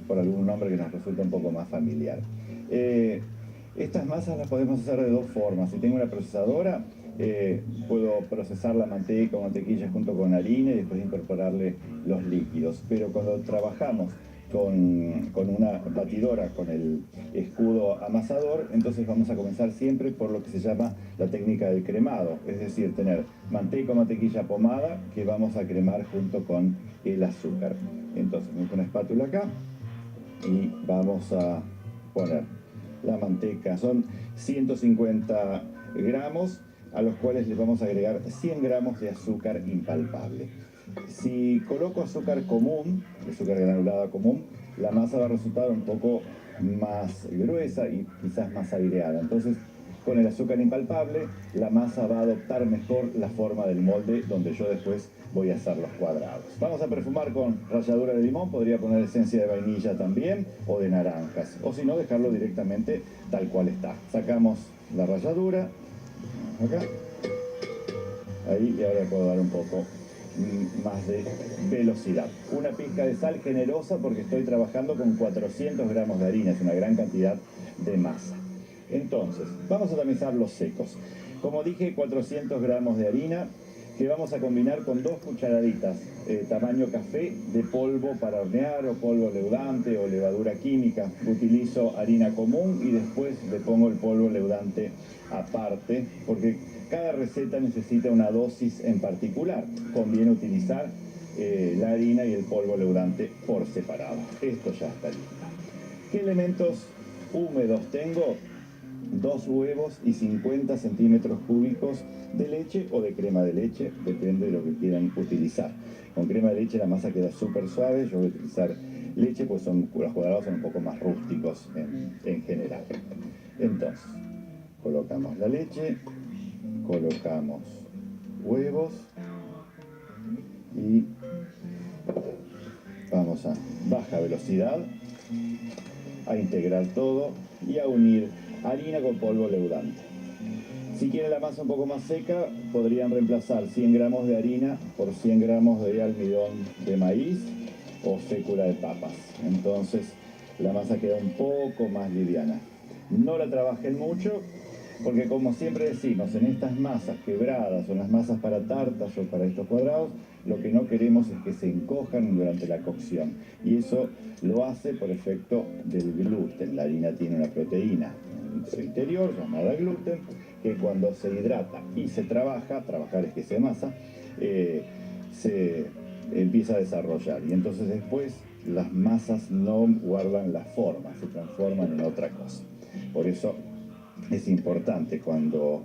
por algún nombre que nos resulta un poco más familiar. Estas masas las podemos hacer de dos formas. Si tengo una procesadora, puedo procesar la manteca o mantequilla junto con harina y después incorporarle los líquidos. Pero cuando trabajamos con una batidora, con el escudo amasador, entonces vamos a comenzar siempre por lo que se llama la técnica del cremado, es decir, tener manteca o mantequilla pomada que vamos a cremar junto con el azúcar. Entonces, meto una espátula acá y vamos a poner la manteca. Son 150 gramos, a los cuales le vamos a agregar 100 gramos de azúcar impalpable. Si coloco azúcar común, azúcar granulada común, la masa va a resultar un poco más gruesa y quizás más aireada. Entonces, con el azúcar impalpable, la masa va a adoptar mejor la forma del molde donde yo después voy a hacer los cuadrados. Vamos a perfumar con ralladura de limón, podría poner esencia de vainilla también, o de naranjas, o si no, dejarlo directamente tal cual está. Sacamos la ralladura, acá, ahí, y ahora puedo dar un poco más de velocidad. Una pizca de sal generosa porque estoy trabajando con 400 gramos de harina, es una gran cantidad de masa. Entonces, vamos a tamizar los secos. Como dije, 400 gramos de harina que vamos a combinar con 2 cucharaditas tamaño café de polvo para hornear o polvo leudante o levadura química. Utilizo harina común y después le pongo el polvo leudante aparte porque cada receta necesita una dosis en particular. Conviene utilizar la harina y el polvo leudante por separado. Esto ya está listo. ¿Qué elementos húmedos tengo? 2 huevos y 50 centímetros cúbicos de leche o de crema de leche, depende de lo que quieran utilizar. Con crema de leche la masa queda súper suave, yo voy a utilizar leche, pues los cuadrados son un poco más rústicos en general. Entonces, colocamos la leche, colocamos huevos y vamos a baja velocidad a integrar todo y a unir harina con polvo leudante. Si quieren la masa un poco más seca, podrían reemplazar 100 gramos de harina por 100 gramos de almidón de maíz o fécula de papas. Entonces la masa queda un poco más liviana. No la trabajen mucho, porque como siempre decimos, en estas masas quebradas o en las masas para tartas o para estos cuadrados, lo que no queremos es que se encojan durante la cocción. Y eso lo hace por efecto del gluten. La harina tiene una proteína en su interior llamada gluten, que cuando se hidrata y se trabaja, trabajar es que se amasa, se empieza a desarrollar. Y entonces después las masas no guardan la forma, se transforman en otra cosa. Por eso es importante cuando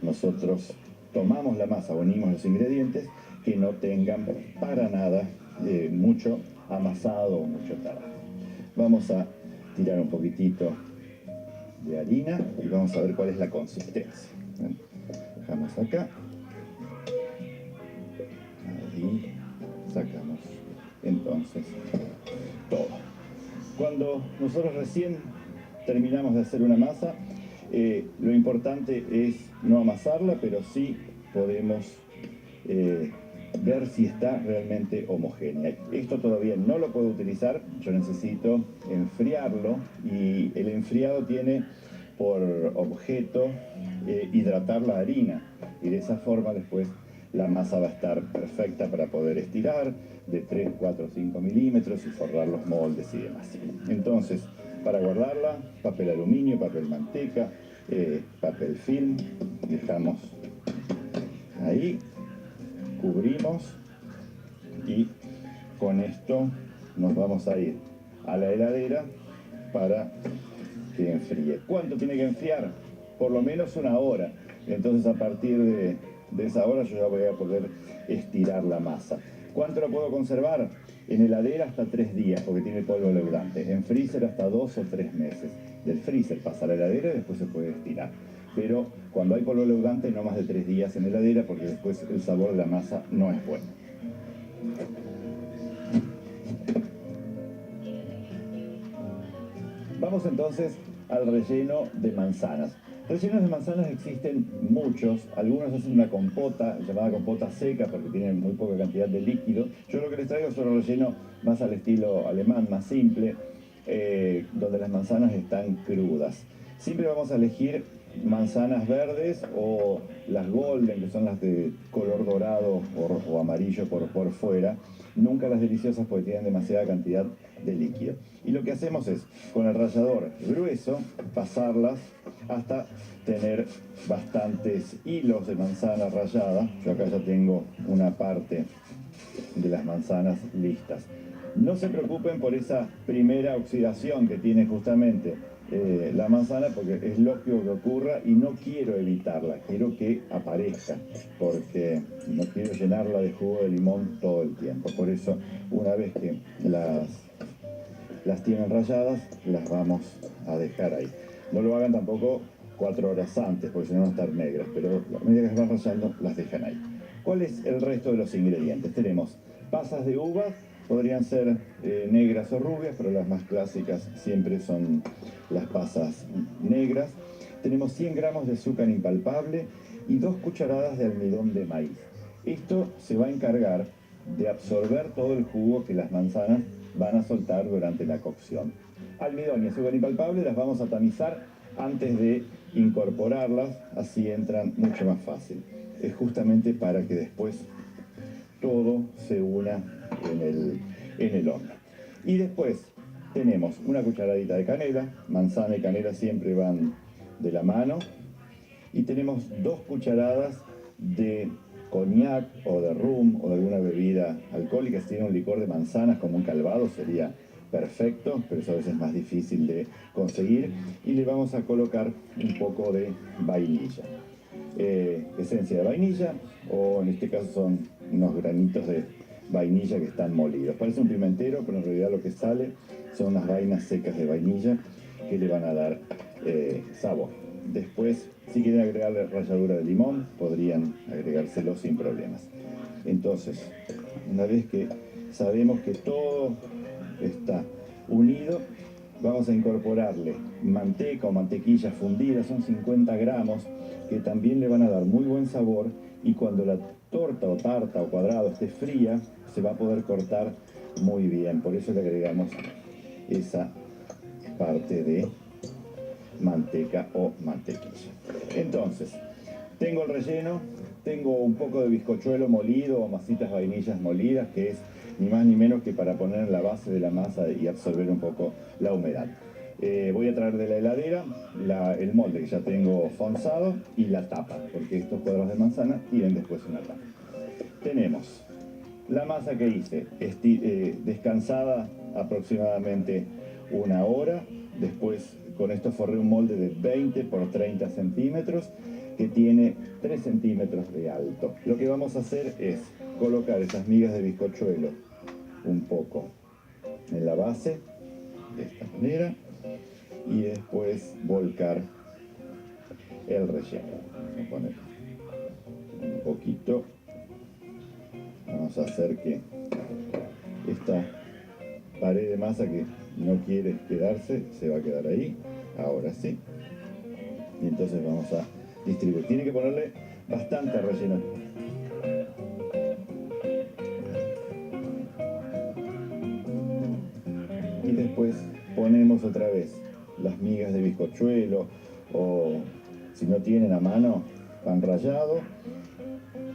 nosotros tomamos la masa o unimos los ingredientes que no tengan para nada mucho amasado o mucho trabajo. Vamos a tirar un poquitito de harina y vamos a ver cuál es la consistencia. Dejamos acá. Ahí sacamos entonces todo. Cuando nosotros recién terminamos de hacer una masa, lo importante es no amasarla, pero sí podemos ver si está realmente homogénea. Esto todavía no lo puedo utilizar, yo necesito enfriarlo y el enfriado tiene por objeto hidratar la harina y de esa forma después la masa va a estar perfecta para poder estirar de 3, 4, 5 milímetros y forrar los moldes y demás. Entonces, para guardarla, papel aluminio, papel manteca, papel film, dejamos ahí, cubrimos y con esto nos vamos a ir a la heladera para que enfríe. ¿Cuánto tiene que enfriar? Por lo menos una hora. Entonces a partir de esa hora yo ya voy a poder estirar la masa. ¿Cuánto la puedo conservar? En heladera hasta 3 días, porque tiene polvo leudante. En freezer hasta 2 o 3 meses. Del freezer pasa a la heladera y después se puede estirar. Pero cuando hay polvo leudante no más de 3 días en heladera, porque después el sabor de la masa no es bueno. Vamos entonces al relleno de manzanas. Rellenos de manzanas existen muchos, algunos hacen una compota, llamada compota seca, porque tienen muy poca cantidad de líquido. Yo lo que les traigo es un relleno más al estilo alemán, más simple, donde las manzanas están crudas. Siempre vamos a elegir manzanas verdes o las golden, que son las de color dorado o amarillo por fuera. Nunca las deliciosas porque tienen demasiada cantidad de líquido. Y lo que hacemos es, con el rallador grueso, pasarlas hasta tener bastantes hilos de manzana rallada. Yo acá ya tengo una parte de las manzanas listas. No se preocupen por esa primera oxidación que tiene justamente la manzana, porque es lógico que ocurra y no quiero evitarla, quiero que aparezca, porque no quiero llenarla de jugo de limón todo el tiempo. Por eso, una vez que las tienen ralladas, las vamos a dejar ahí. No lo hagan tampoco 4 horas antes, porque si no van a estar negras, pero a medida que se van rallando, las dejan ahí. ¿Cuál es el resto de los ingredientes? Tenemos pasas de uvas, podrían ser negras o rubias, pero las más clásicas siempre son las pasas negras. Tenemos 100 gramos de azúcar impalpable y 2 cucharadas de almidón de maíz. Esto se va a encargar de absorber todo el jugo que las manzanas van a soltar durante la cocción. Almidón y azúcar impalpable las vamos a tamizar antes de incorporarlas, así entran mucho más fácil. Es justamente para que después todo se una en el horno. Y después tenemos una cucharadita de canela, manzana y canela siempre van de la mano, y tenemos 2 cucharadas de coñac o de rum o de alguna bebida alcohólica. Si tiene un licor de manzanas como un calvado sería perfecto, pero eso a veces es más difícil de conseguir. Y le vamos a colocar un poco de vainilla, esencia de vainilla, o en este caso son unos granitos de vainilla que están molidos. Parece un pimentero, pero en realidad lo que sale son unas vainas secas de vainilla que le van a dar sabor. Después, si quieren agregarle ralladura de limón, podrían agregárselo sin problemas. Entonces, una vez que sabemos que todo está unido, vamos a incorporarle manteca o mantequilla fundida, son 50 gramos, que también le van a dar muy buen sabor, y cuando la torta o tarta o cuadrado esté fría, se va a poder cortar muy bien. Por eso le agregamos esa parte de manteca o mantequilla. Entonces, tengo el relleno, tengo un poco de bizcochuelo molido o masitas vainillas molidas, que es ni más ni menos que para poner en la base de la masa y absorber un poco la humedad. Voy a traer de la heladera el molde que ya tengo fonzado y la tapa, porque estos cuadros de manzana tienen después una tapa. Tenemos la masa que hice descansada aproximadamente 1 hora. Después con esto forré un molde de 20 por 30 centímetros que tiene 3 centímetros de alto. Lo que vamos a hacer es colocar esas migas de bizcochuelo un poco en la base, de esta manera, y después volcar el relleno. Vamos a poner un poquito. Vamos a hacer que esta pared de masa que no quiere quedarse, se va a quedar ahí. Ahora sí. Y entonces vamos a distribuir. Tiene que ponerle bastante relleno. Y después ponemos otra vez las migas de bizcochuelo, o si no tienen a mano, pan rallado,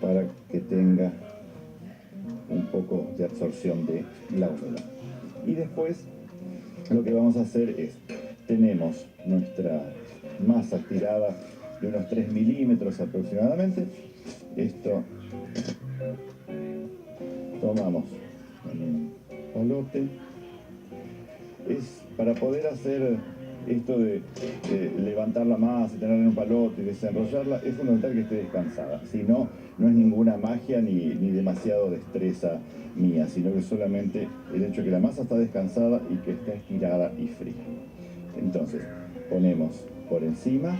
para que tenga un poco de absorción de la humedad. Y después lo que vamos a hacer es, tenemos nuestra masa estirada de unos 3 milímetros aproximadamente. Esto tomamos un palote. Es para poder hacer esto de levantar la masa y tenerla en un palote y desenrollarla, es fundamental que esté descansada. Si no, no es ninguna magia ni demasiado destreza mía, sino que solamente el hecho de que la masa está descansada y que está estirada y fría. Entonces, ponemos por encima,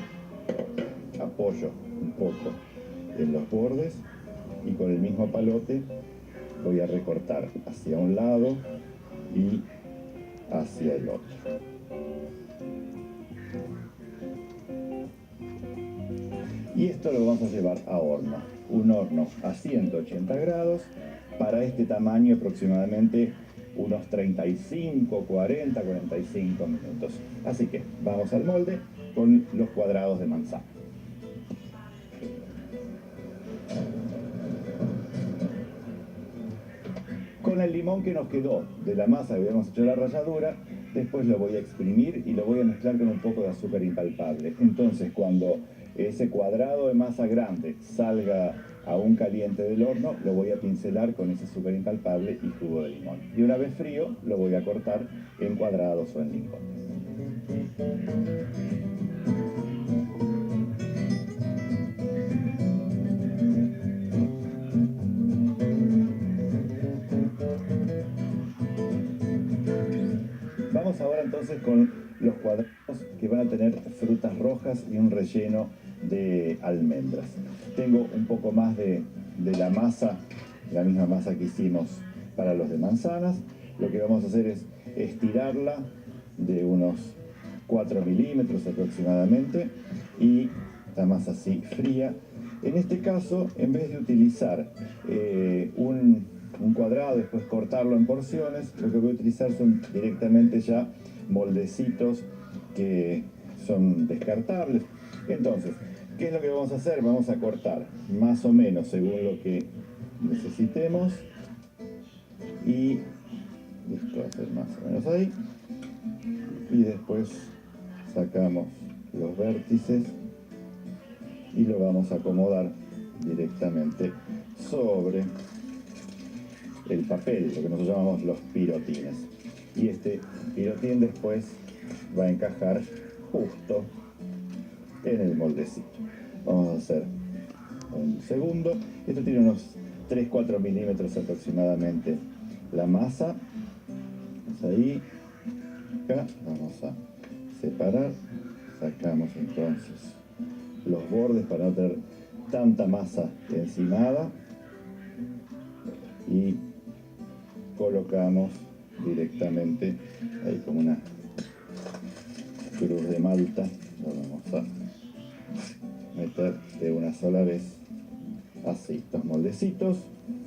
apoyo un poco en los bordes y con el mismo palote voy a recortar hacia un lado y hacia el otro. Y esto lo vamos a llevar a horno. Un horno a 180 grados, para este tamaño aproximadamente unos 35, 40, 45 minutos. Así que vamos al molde con los cuadrados de manzana. Con el limón que nos quedó de la masa que habíamos hecho la ralladura, después lo voy a exprimir y lo voy a mezclar con un poco de azúcar impalpable. Entonces, cuando ese cuadrado de masa grande salga aún caliente del horno, lo voy a pincelar con ese azúcar impalpable y jugo de limón. Y una vez frío, lo voy a cortar en cuadrados o en lingotes. Vamos ahora entonces con los cuadrados que van a tener frutas rojas y un relleno de almendras. Tengo un poco más de la masa, la misma masa que hicimos para los de manzanas. Lo que vamos a hacer es estirarla de unos 4 milímetros aproximadamente y la masa así fría. En este caso, en vez de utilizar un cuadrado, después cortarlo en porciones, lo que voy a utilizar son directamente ya moldecitos que son descartables. Entonces, ¿qué es lo que vamos a hacer? Vamos a cortar más o menos según lo que necesitemos y esto va a ser más o menos ahí, y después sacamos los vértices y lo vamos a acomodar directamente sobre el papel, lo que nosotros llamamos los pirotines. Y este pirotín después va a encajar justo en el moldecito. Vamos a hacer un segundo. Esto tiene unos 3-4 milímetros aproximadamente la masa. Vamos ahí, acá, vamos a separar. Sacamos entonces los bordes para no tener tanta masa encimada y colocamos directamente ahí como una cruz de malta. Lo vamos a meter de una sola vez así. Estos moldecitos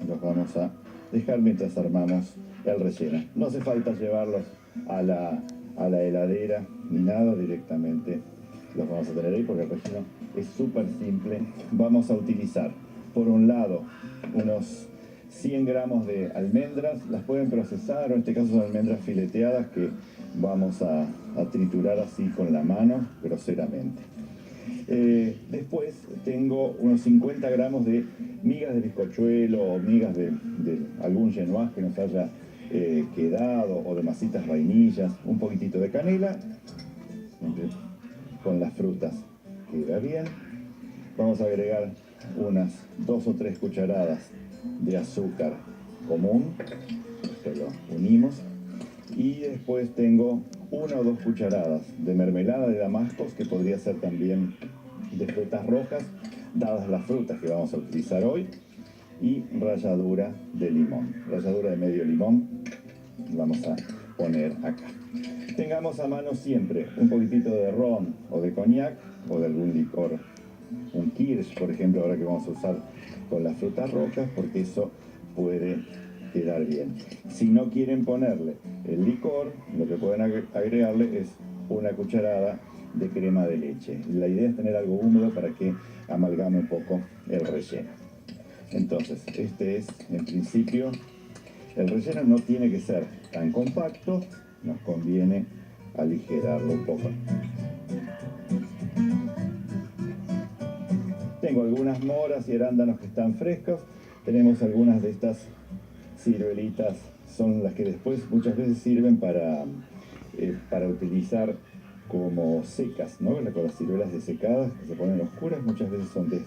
los vamos a dejar mientras armamos el relleno. No hace falta llevarlos a la heladera ni nada, directamente los vamos a tener ahí porque el relleno es súper simple. Vamos a utilizar por un lado unos 100 gramos de almendras, las pueden procesar, o en este caso son almendras fileteadas que vamos a triturar así con la mano groseramente. Después tengo unos 50 gramos de migas de bizcochuelo o migas de algún genoise que nos haya quedado, o de masitas vainillas, un poquitito de canela, con las frutas queda bien. Vamos a agregar unas 2 o 3 cucharadas de azúcar común, esto lo unimos, y después tengo 1 o 2 cucharadas de mermelada de damascos, que podría ser también de frutas rojas, dadas las frutas que vamos a utilizar hoy, y ralladura de limón, ralladura de medio limón, vamos a poner acá. Tengamos a mano siempre un poquitito de ron o de coñac o de algún licor, un kirsch, por ejemplo, ahora que vamos a usar con las frutas rojas, porque eso puede quedar bien. Si no quieren ponerle el licor, lo que pueden agregarle es una cucharada de crema de leche. La idea es tener algo húmedo para que amalgame un poco el relleno. Entonces, este es, en principio, el relleno no tiene que ser tan compacto, nos conviene aligerarlo un poco. Tengo algunas moras y arándanos que están frescos. Tenemos algunas de estas ciruelitas, son las que después muchas veces sirven para utilizar como secas, ¿no? Con las ciruelas desecadas que se ponen oscuras, muchas veces son de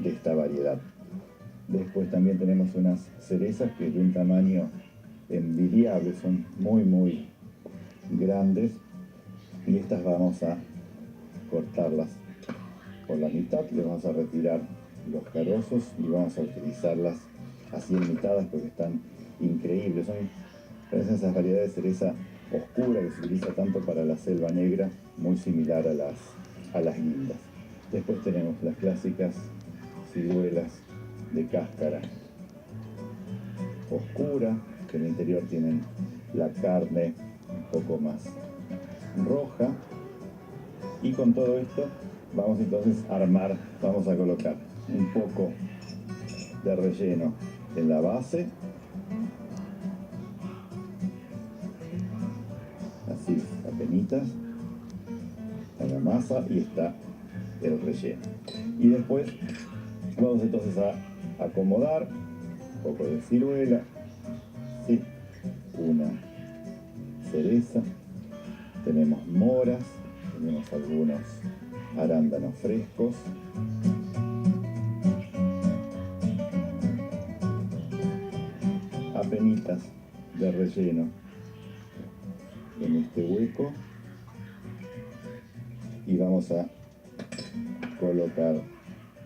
esta variedad. Después también tenemos unas cerezas que de un tamaño envidiable, son muy muy grandes, y estas vamos a cortarlas por la mitad, le vamos a retirar los carozos y vamos a utilizarlas así enmitadas porque están increíbles. Son esas variedades de cereza oscura que se utiliza tanto para la selva negra, muy similar a las guindas. Después tenemos las clásicas ciruelas de cáscara oscura, que en el interior tienen la carne un poco más roja. Y con todo esto vamos entonces a armar, vamos a colocar un poco de relleno en la base, así apenitas a la masa, y está el relleno. Y después vamos entonces a acomodar un poco de ciruela, ¿sí? Una cereza, tenemos moras, tenemos algunos arándanos frescos, apenitas de relleno en este hueco, y vamos a colocar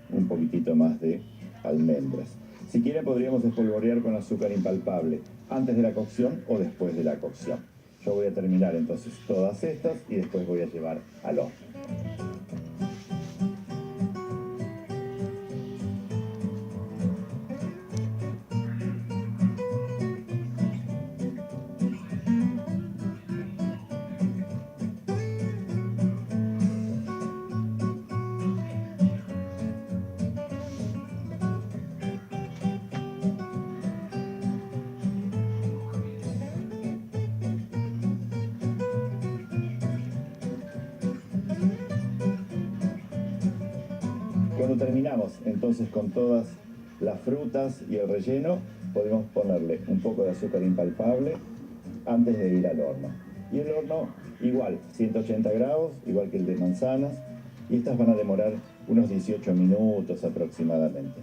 un poquitito más de almendras. Si quieren podríamos espolvorear con azúcar impalpable antes de la cocción o después de la cocción. Yo voy a terminar entonces todas estas y después voy a llevar al horno. Cuando terminamos entonces con todas las frutas y el relleno, podemos ponerle un poco de azúcar impalpable antes de ir al horno. Y el horno igual, 180 grados, igual que el de manzanas, y estas van a demorar unos 18 minutos aproximadamente.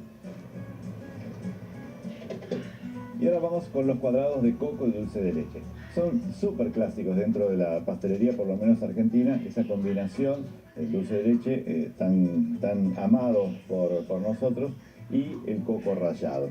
Y ahora vamos con los cuadrados de coco y dulce de leche. Son súper clásicos dentro de la pastelería, por lo menos argentina, esa combinación, el dulce de leche tan amado por nosotros, y el coco rallado.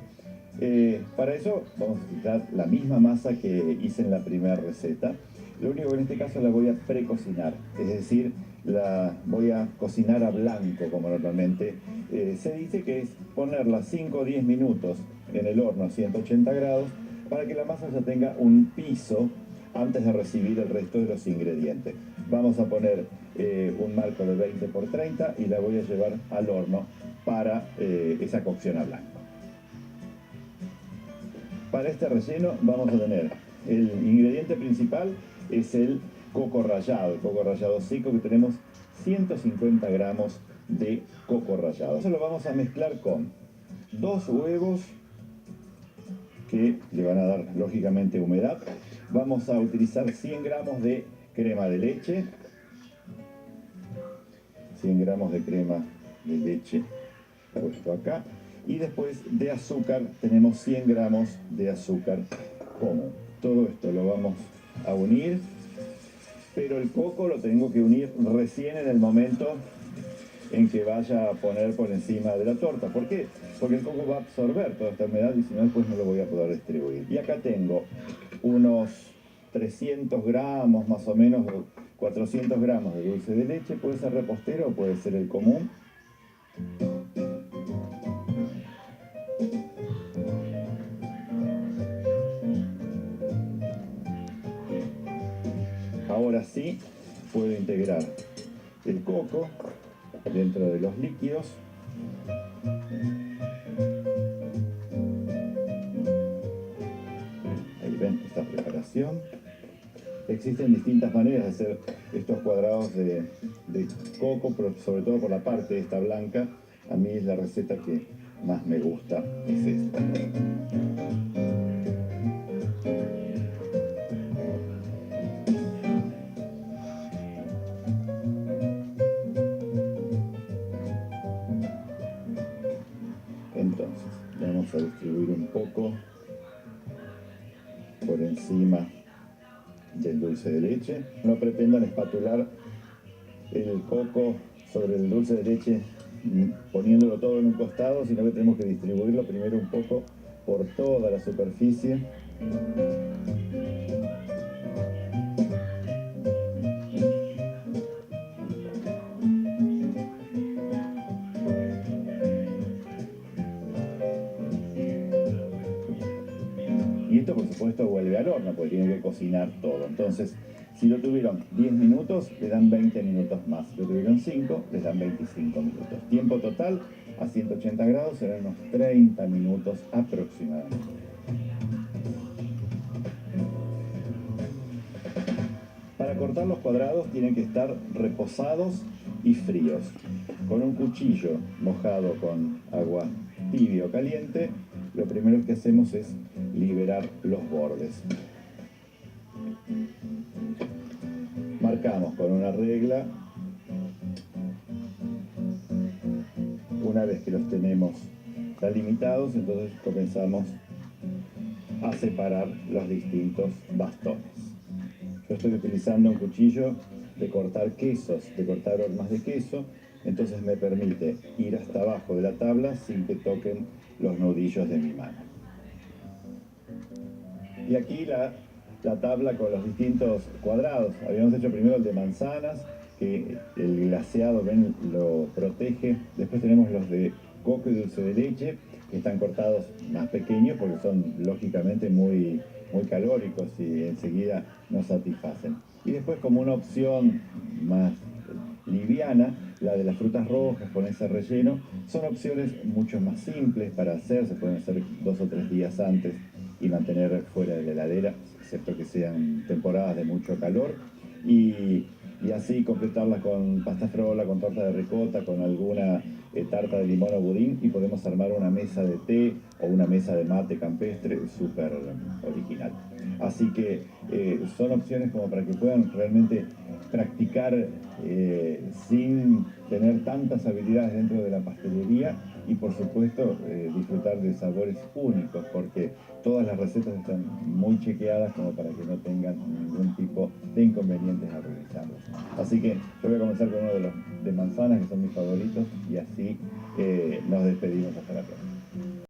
Para eso vamos a utilizar la misma masa que hice en la primera receta. Lo único que en este caso la voy a precocinar, es decir, la voy a cocinar a blanco como normalmente se dice, que es ponerla 5 o 10 minutos en el horno a 180 grados para que la masa ya tenga un piso antes de recibir el resto de los ingredientes. Vamos a poner un marco de 20 por 30 y la voy a llevar al horno para esa cocción a blanco. Para este relleno vamos a tener el ingrediente principal, es el coco rallado seco, que tenemos 150 gramos de coco rallado. Eso lo vamos a mezclar con 2 huevos que le van a dar lógicamente humedad. Vamos a utilizar 100 gramos de crema de leche, 100 gramos de crema de leche puesto acá, y después de azúcar tenemos 100 gramos de azúcar común. Todo esto lo vamos a unir, pero el coco lo tengo que unir recién en el momento en que vaya a poner por encima de la torta. ¿Por qué? Porque el coco va a absorber toda esta humedad y si no después no lo voy a poder distribuir. Y acá tengo unos 300 gramos, más o menos 400 gramos de dulce de leche. Puede ser repostero o puede ser el común. Ahora sí puedo integrar el coco dentro de los líquidos. Ahí ven esta preparación. Existen distintas maneras de hacer estos cuadrados de coco, pero sobre todo por la parte esta blanca. A mí es la receta que más me gusta, es esta. Entonces, vamos a distribuir un poco por encima del dulce de leche. No pretendan espatular el coco sobre el dulce de leche poniéndolo todo en un costado, sino que tenemos que distribuirlo primero un poco por toda la superficie. supuesto vuelve al horno, porque tiene que cocinar todo. Entonces, si lo tuvieron 10 minutos, le dan 20 minutos más. Si lo tuvieron 5, les dan 25 minutos. Tiempo total a 180 grados serán unos 30 minutos aproximadamente. Para cortar los cuadrados tienen que estar reposados y fríos. Con un cuchillo mojado con agua tibia o caliente, lo primero que hacemos es liberar los bordes. Marcamos con una regla. Una vez que los tenemos delimitados, entonces comenzamos a separar los distintos bastones. Yo estoy utilizando un cuchillo de cortar quesos, de cortar hormas de queso, entonces me permite ir hasta abajo de la tabla sin que toquen los nudillos de mi mano. Y aquí la tabla con los distintos cuadrados. Habíamos hecho primero el de manzanas, que el glaseado, ven, lo protege. Después tenemos los de coco y dulce de leche, que están cortados más pequeños porque son lógicamente muy calóricos y enseguida nos satisfacen. Y después, como una opción más liviana, la de las frutas rojas con ese relleno, son opciones mucho más simples para hacer, se pueden hacer 2 o 3 días antes y mantener fuera de la heladera, excepto que sean temporadas de mucho calor, y así completarlas con pasta frola, con torta de ricota, con alguna tarta de limón o budín, y podemos armar una mesa de té o una mesa de mate campestre súper original. Así que son opciones como para que puedan realmente practicar sin tener tantas habilidades dentro de la pastelería y por supuesto disfrutar de sabores únicos, porque todas las recetas están muy chequeadas como para que no tengan ningún tipo de inconvenientes al realizarlos. Así que yo voy a comenzar con uno de los de manzanas, que son mis favoritos, y así nos despedimos hasta la próxima.